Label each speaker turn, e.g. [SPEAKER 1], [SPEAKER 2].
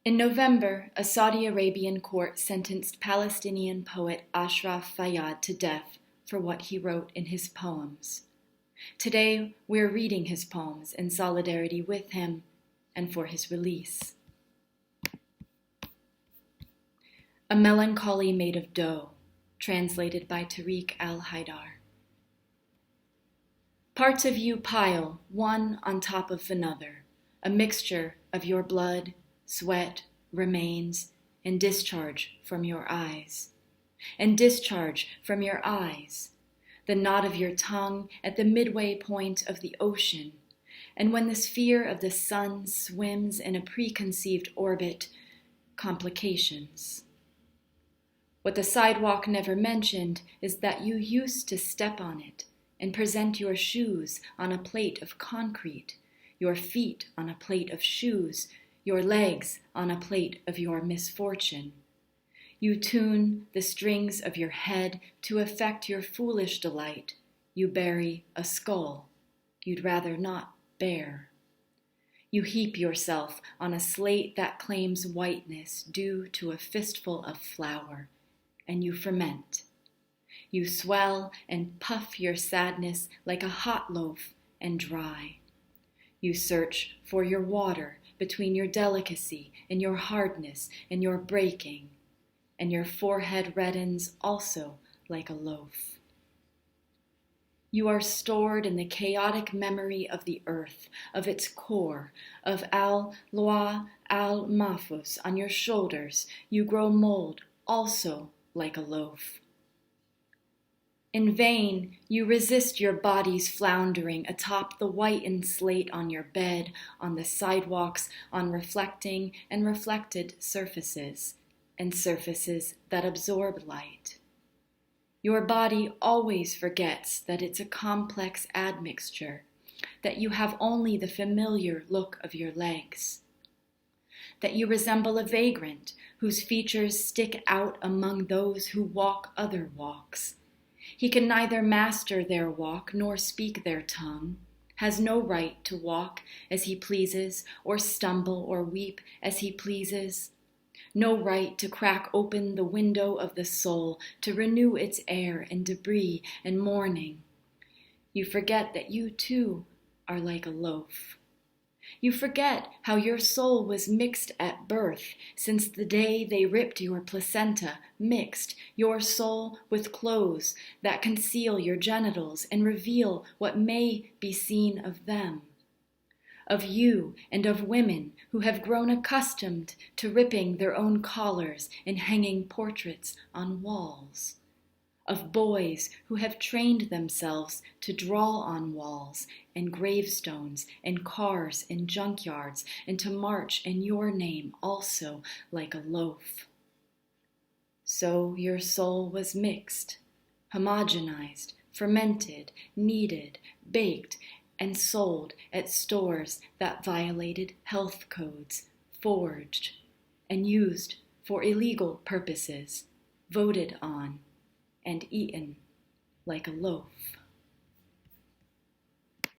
[SPEAKER 1] In November, a Saudi Arabian court sentenced Palestinian poet Ashraf Fayadh to death for what he wrote in his poems. Today, we're reading his poems in solidarity with him and for his release. A Melancholy Made of Dough, translated by Tariq al-Haidar. Parts of you pile one on top of another, a mixture of your blood, sweat, remains, and discharge from your eyes. And discharge from your eyes, the knot of your tongue at the midway point of the ocean, and when the sphere of the sun swims in a preconceived orbit, complications. What the sidewalk never mentioned is that you used to step on it and present your shoes on a plate of concrete, your feet on a plate of shoes, your legs on a plate of your misfortune. You tune the strings of your head to affect your foolish delight. You bury a skull you'd rather not bear. You heap yourself on a slate that claims whiteness due to a fistful of flour, and you ferment. You swell and puff your sadness like a hot loaf and dry. You search for your water between your delicacy and your hardness and your breaking, and your forehead reddens also like a loaf. You are stored in the chaotic memory of the earth, of its core, of al-Loa al-Mahfuz on your shoulders. You grow mold also like a loaf. In vain, you resist your body's floundering atop the whitened slate on your bed, on the sidewalks, on reflecting and reflected surfaces, and surfaces that absorb light. Your body always forgets that it's a complex admixture, that you have only the familiar look of your legs, that you resemble a vagrant whose features stick out among those who walk other walks. He can neither master their walk nor speak their tongue, has no right to walk as he pleases or stumble or weep as he pleases, no right to crack open the window of the soul to renew its air and debris and mourning. You forget that you too are like a loaf. You forget how your soul was mixed at birth, since the day they ripped your placenta, mixed your soul with clothes that conceal your genitals and reveal what may be seen of them. Of you and of women who have grown accustomed to ripping their own collars and hanging portraits on walls. Of boys who have trained themselves to draw on walls and gravestones and cars and junkyards and to march in your name also like a loaf. So your soul was mixed, homogenized, fermented, kneaded, baked, and sold at stores that violated health codes, forged, and used for illegal purposes, voted on, and eaten like a loaf.